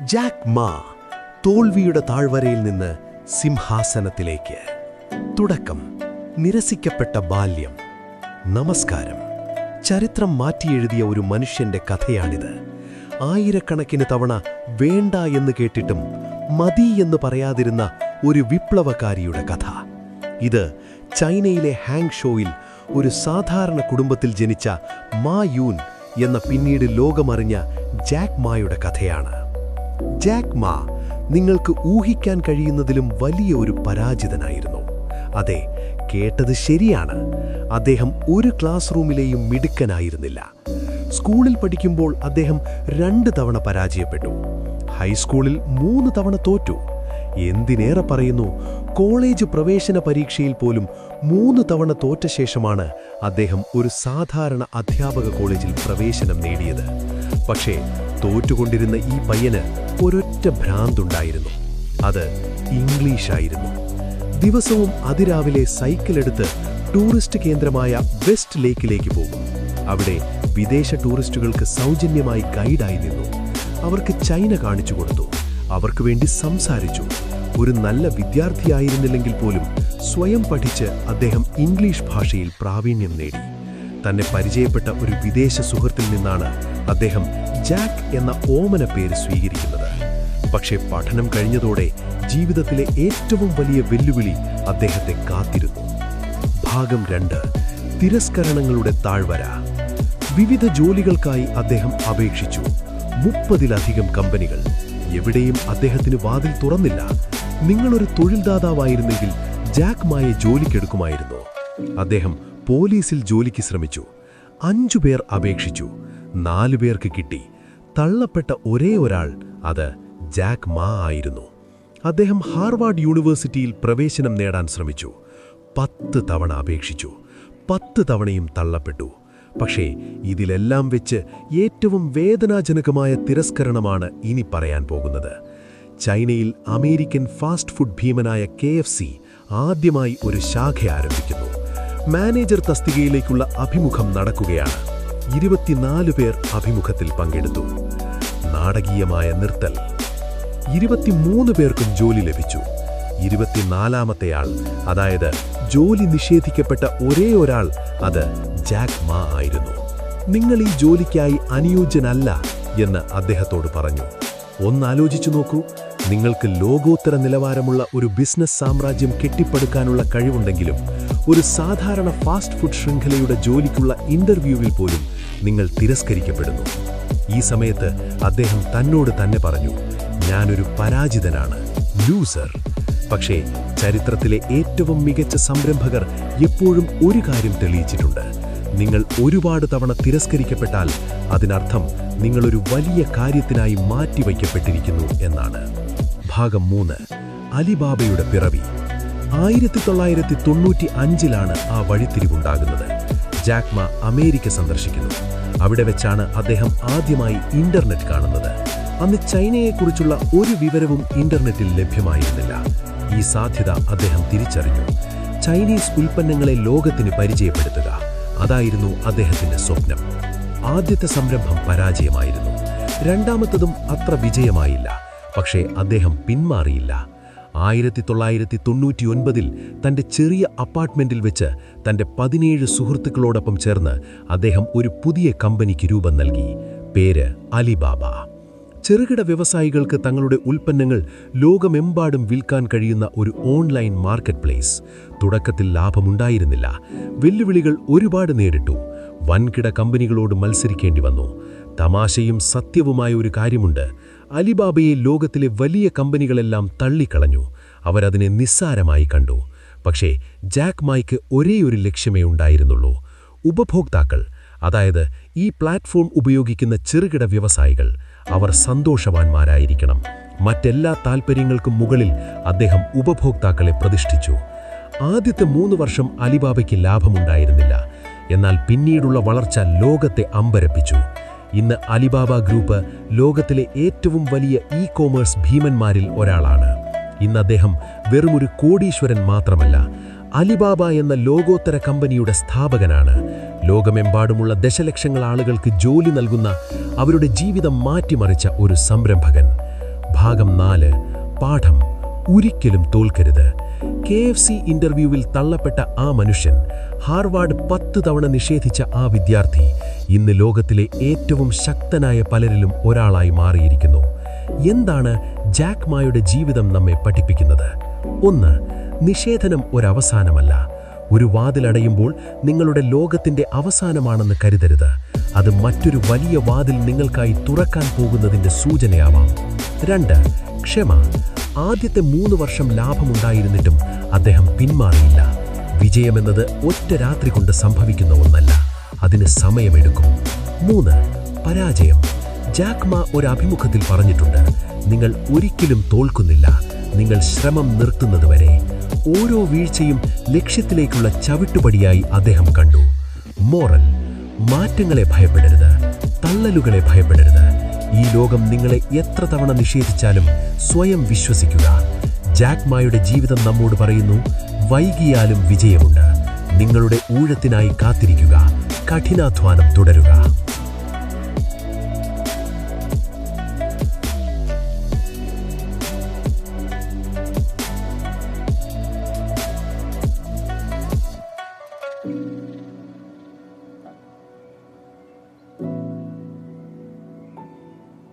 Jack മാ തോൽവിയുടെ താഴ്വരയിൽ നിന്ന് സിംഹാസനത്തിലേക്ക്. തുടക്കം നിരസിക്കപ്പെട്ട ബാല്യം. നമസ്കാരം. ചരിത്രം മാറ്റിയെഴുതിയ ഒരു മനുഷ്യന്റെ കഥയാണിത്. ആയിരക്കണക്കിന് തവണ വേണ്ട എന്ന് കേട്ടിട്ടും മതി എന്ന് പറയാതിരുന്ന ഒരു വിപ്ലവകാരിയുടെ കഥ. ഇത് ചൈനയിലെ ഹാങ്ഷോയിൽ ഒരു സാധാരണ കുടുംബത്തിൽ ജനിച്ച മാ യൂൻ എന്ന പിന്നീട് ലോകമറിഞ്ഞ ജാക്ക് മായുടെ കഥയാണ്. ജാക്ക് മാ നിങ്ങൾക്ക് ഊഹിക്കാൻ കഴിയുന്നതിലും വലിയ ഒരു പരാജിതനായിരുന്നു. അതെ, കേട്ടത് ശരിയാണ്. അദ്ദേഹം ഒരു ക്ലാസ് റൂമിലെയും മിടുക്കനായിരുന്നില്ല. സ്കൂളിൽ പഠിക്കുമ്പോൾ അദ്ദേഹം 2 തവണ പരാജയപ്പെട്ടു. ഹൈസ്കൂളിൽ 3 തവണ തോറ്റു. എന്തിനേറെ പറയുന്നു, കോളേജ് പ്രവേശന പരീക്ഷയിൽ പോലും 3 തവണ തോറ്റ ശേഷമാണ് അദ്ദേഹം ഒരു സാധാരണ അധ്യാപക കോളേജിൽ പ്രവേശനം നേടിയത്. പക്ഷേ തോറ്റുകൊണ്ടിരുന്ന ഈ പയ്യന് ഒരൊറ്റ ഭ്രാന്തുണ്ടായിരുന്നു. അത് ഇംഗ്ലീഷായിരുന്നു. ദിവസവും അതിരാവിലെ സൈക്കിളെടുത്ത് ടൂറിസ്റ്റ് കേന്ദ്രമായ വെസ്റ്റ് ലേക്കിലേക്ക് പോകും. അവിടെ വിദേശ ടൂറിസ്റ്റുകൾക്ക് സൗജന്യമായി ഗൈഡായി നിന്നു. അവർക്ക് ചൈന കാണിച്ചു കൊടുത്തു. അവർക്ക് വേണ്ടി സംസാരിച്ചു. ഒരു നല്ല വിദ്യാർത്ഥിയായിരുന്നില്ലെങ്കിൽ പോലും സ്വയം പഠിച്ച് അദ്ദേഹം ഇംഗ്ലീഷ് ഭാഷയിൽ പ്രാവീണ്യം നേടി. തന്നെ പരിചയപ്പെട്ട ഒരു വിദേശ സുഹൃത്തിൽ നിന്നാണ് അദ്ദേഹം ജാക്ക് എന്ന ഓമന പേര് സ്വീകരിക്കുന്നത്. പക്ഷേ പഠനം കഴിഞ്ഞതോടെ ജീവിതത്തിലെ ഏറ്റവും വലിയ വെല്ലുവിളി അദ്ദേഹത്തെ കാത്തിരുന്നു. ഭാഗം 2. തിരസ്കരണങ്ങളുടെ താഴ്വര. വിവിധ ജോലികൾക്കായി അദ്ദേഹം അപേക്ഷിച്ചു. 30-ലധികം കമ്പനികൾ. എവിടെയും അദ്ദേഹത്തിന് വാതിൽ തുറന്നില്ല. നിങ്ങളൊരു തൊഴിൽദാതാവായിരുന്നെങ്കിൽ ജാക്ക് മായെ ജോലിക്കെടുക്കുമായിരുന്നു. അദ്ദേഹം പോലീസിൽ ജോലിക്ക് ശ്രമിച്ചു. 5 പേർ അപേക്ഷിച്ചു. 4 പേർക്ക് കിട്ടി. തള്ളപ്പെട്ട ഒരേ ഒരാൾ, അത് ജാക്ക് മാ ആയിരുന്നു. അദ്ദേഹം ഹാർവാർഡ് യൂണിവേഴ്സിറ്റിയിൽ പ്രവേശനം നേടാൻ ശ്രമിച്ചു. 10 തവണ അപേക്ഷിച്ചു. 10 തവണയും തള്ളപ്പെട്ടു. പക്ഷേ ഇതിലെല്ലാം വെച്ച് ഏറ്റവും വേദനാജനകമായ തിരസ്കരണമാണ് ഇനി പറയാൻ പോകുന്നത്. ചൈനയിൽ അമേരിക്കൻ ഫാസ്റ്റ് ഫുഡ് ഭീമനായ KFC ആദ്യമായി ഒരു ശാഖ ആരംഭിക്കുന്നു. മാനേജർ തസ്തികയിലേക്കുള്ള അഭിമുഖം നടക്കുകയാണ്. 24 പേർ അഭിമുഖത്തിൽ പങ്കെടുത്തു. നാടകീയമായ നിർത്തൽ. 23 പേർക്കും ജോലി ലഭിച്ചു. 24-മത്തെയാൾ, അതായത് ജോലി നിഷേധിക്കപ്പെട്ട ഒരേ ഒരാൾ, അത് ജാക്ക് മാ ആയിരുന്നു. നിങ്ങൾ ഈ ജോലിക്കായി അനുയോജ്യനല്ല എന്ന് അദ്ദേഹത്തോട് പറഞ്ഞു. ഒന്നാലോചിച്ചു നോക്കൂ. നിങ്ങൾക്ക് ലോകോത്തര നിലവാരമുള്ള ഒരു ബിസിനസ് സാമ്രാജ്യം കെട്ടിപ്പടുക്കാനുള്ള കഴിവുണ്ടെങ്കിലും ഒരു സാധാരണ ഫാസ്റ്റ് ഫുഡ് ശൃംഖലയുടെ ജോലിക്കുള്ള ഇന്റർവ്യൂവിൽ പോലും നിങ്ങൾ തിരസ്കരിക്കപ്പെടുന്നു. ഈ സമയത്ത് അദ്ദേഹം തന്നോട് തന്നെ പറഞ്ഞു, ഞാനൊരു പരാജിതനാണ്, ലൂസർ. പക്ഷേ ചരിത്രത്തിലെ ഏറ്റവും മികച്ച സംരംഭകർ എപ്പോഴും ഒരു കാര്യം തെളിയിച്ചിട്ടുണ്ട്: നിങ്ങൾ ഒരുപാട് തവണ തിരസ്കരിക്കപ്പെട്ടാൽ അതിനർത്ഥം നിങ്ങളൊരു വലിയ കാര്യത്തിനായി മാറ്റിവയ്ക്കപ്പെട്ടിരിക്കുന്നു എന്നാണ്. ഭാഗം 3. അലിബാബയുടെ പിറവി. 1995-ലാണ് ആ വഴിത്തിരിവുണ്ടാകുന്നത്. ജാക്ക് മാ അമേരിക്ക സന്ദർശിക്കുന്നു. അവിടെ വെച്ചാണ് അദ്ദേഹം ആദ്യമായി ഇന്റർനെറ്റ് കാണുന്നത്. അന്ന് ചൈനയെക്കുറിച്ചുള്ള ഒരു വിവരവും ഇന്റർനെറ്റിൽ ലഭ്യമായിരുന്നില്ല. ഈ സാധ്യത അദ്ദേഹം തിരിച്ചറിഞ്ഞു. ചൈനീസ് ഉൽപ്പന്നങ്ങളെ ലോകത്തിന് പരിചയപ്പെടുത്തുക, അതായിരുന്നു അദ്ദേഹത്തിന്റെ സ്വപ്നം. ആദ്യത്തെ സംരംഭം പരാജയമായിരുന്നു. രണ്ടാമത്തതും അത്ര വിജയമായില്ല. പക്ഷേ അദ്ദേഹം പിന്മാറിയില്ല. 1999-ൽ തന്റെ ചെറിയ അപ്പാർട്ട്മെന്റിൽ വെച്ച് തന്റെ 17 സുഹൃത്തുക്കളോടൊപ്പം ചേർന്ന് അദ്ദേഹം ഒരു പുതിയ കമ്പനിക്ക് രൂപം നൽകി. പേര് അലിബാബ. ചെറുകിട വ്യവസായികൾക്ക് തങ്ങളുടെ ഉൽപ്പന്നങ്ങൾ ലോകമെമ്പാടും വിൽക്കാൻ കഴിയുന്ന ഒരു ഓൺലൈൻ മാർക്കറ്റ് പ്ലേസ്. തുടക്കത്തിൽ ലാഭമുണ്ടായിരുന്നില്ല. വെല്ലുവിളികൾ ഒരുപാട് നേരിട്ടു. വൻകിട കമ്പനികളോട് മത്സരിക്കേണ്ടി വന്നു. തമാശയും സത്യവുമായ ഒരു കാര്യമുണ്ട്: അലിബാബയെ ലോകത്തിലെ വലിയ കമ്പനികളെല്ലാം തള്ളിക്കളഞ്ഞു. അവരതിനെ നിസ്സാരമായി കണ്ടു. പക്ഷേ ജാക്ക് മായ്ക്ക് ഒരേയൊരു ലക്ഷ്യമേ ഉണ്ടായിരുന്നുള്ളൂ: ഉപഭോക്താക്കൾ. അതായത് ഈ പ്ലാറ്റ്ഫോം ഉപയോഗിക്കുന്ന ചെറുകിട വ്യവസായികൾ. അവർ സന്തോഷവാന്മാരായിരിക്കണം. മറ്റെല്ലാ താൽപ്പര്യങ്ങൾക്കും മുകളിൽ അദ്ദേഹം ഉപഭോക്താക്കളെ പ്രതിഷ്ഠിച്ചു. ആദ്യത്തെ 3 വർഷം അലിബാബയ്ക്ക് ലാഭമുണ്ടായിരുന്നില്ല. എന്നാൽ പിന്നീടുള്ള വളർച്ച ലോകത്തെ അമ്പരപ്പിച്ചു. ഇന്ന് അലിബാബ ഗ്രൂപ്പ് ലോകത്തിലെ ഏറ്റവും വലിയ ഇ-കോമേഴ്സ് ഭീമന്മാരിൽ ഒരാളാണ്. ഇന്ന് അദ്ദേഹം വെറുമൊരു കോടീശ്വരൻ മാത്രമല്ല, അലിബാബ എന്ന ലോകോത്തര കമ്പനിയുടെ സ്ഥാപകനാണ്. ലോകമെമ്പാടുമുള്ള ദശലക്ഷങ്ങൾ ആളുകൾക്ക് ജോലി നൽകുന്ന, അവരുടെ ജീവിതം മാറ്റിമറിച്ച ഒരു സംരംഭകൻ. ഭാഗം 4 പാഠം ഒരിക്കലും തോൽക്കരുത്. KFC ഇന്റർവ്യൂവിൽ തള്ളപ്പെട്ട ആ മനുഷ്യൻ, ഹാർവാർഡ് 10 തവണ നിഷേധിച്ച ആ വിദ്യാർത്ഥി, ഇന്ന് ലോകത്തിലെ ഏറ്റവും ശക്തനായ പലരിലും ഒരാളായി മാറിയിരിക്കുന്നു. എന്താണ് ജാക്ക് മായുടെ ജീവിതം നമ്മെ പഠിപ്പിക്കുന്നത്? 1. നിഷേധനം ഒരവസാനമല്ല. ഒരു വാതിലടയുമ്പോൾ നിങ്ങളുടെ ലോകത്തിന്റെ അവസാനമാണെന്ന് കരുതരുത്. അത് മറ്റൊരു വലിയ വാതിൽ നിങ്ങൾക്കായി തുറക്കാൻ പോകുന്നതിന്റെ സൂചനയാവാം. 2. ക്ഷമ. ആദ്യത്തെ 3 വർഷം ലാഭമുണ്ടായിരുന്നിട്ടും അദ്ദേഹം പിന്മാറിയില്ല. വിജയമെന്നത് ഒറ്റ രാത്രി കൊണ്ട് സംഭവിക്കുന്ന ഒന്നല്ല, അതിന് സമയമെടുക്കും. 3. പരാജയം. ജാക്ക് മാ ഒരു അഭിമുഖത്തിൽ പറഞ്ഞിട്ടുണ്ട്, നിങ്ങൾ ഒരിക്കലും തോൽക്കുന്നില്ല, നിങ്ങൾ ശ്രമം നിർത്തുന്നതുവരെ. ഓരോ വീഴ്ചയും ലക്ഷ്യത്തിലേക്കുള്ള ചവിട്ടുപടിയായി അദ്ദേഹം കണ്ടു. മോറൽ: മാറ്റങ്ങളെ ഭയപ്പെടരുത്, തള്ളലുകളെ ഭയപ്പെടരുത്. ഈ ലോകം നിങ്ങളെ എത്ര തവണ നിഷേധിച്ചാലും സ്വയം വിശ്വസിക്കുക. ജാക്ക് മായുടെ ജീവിതം നമ്മോട് പറയുന്നു, വൈകിയാലും വിജയമുണ്ട്. നിങ്ങളുടെ ഊഴത്തിനായി കാത്തിരിക്കുക, കഠിനാധ്വാനം തുടരുക.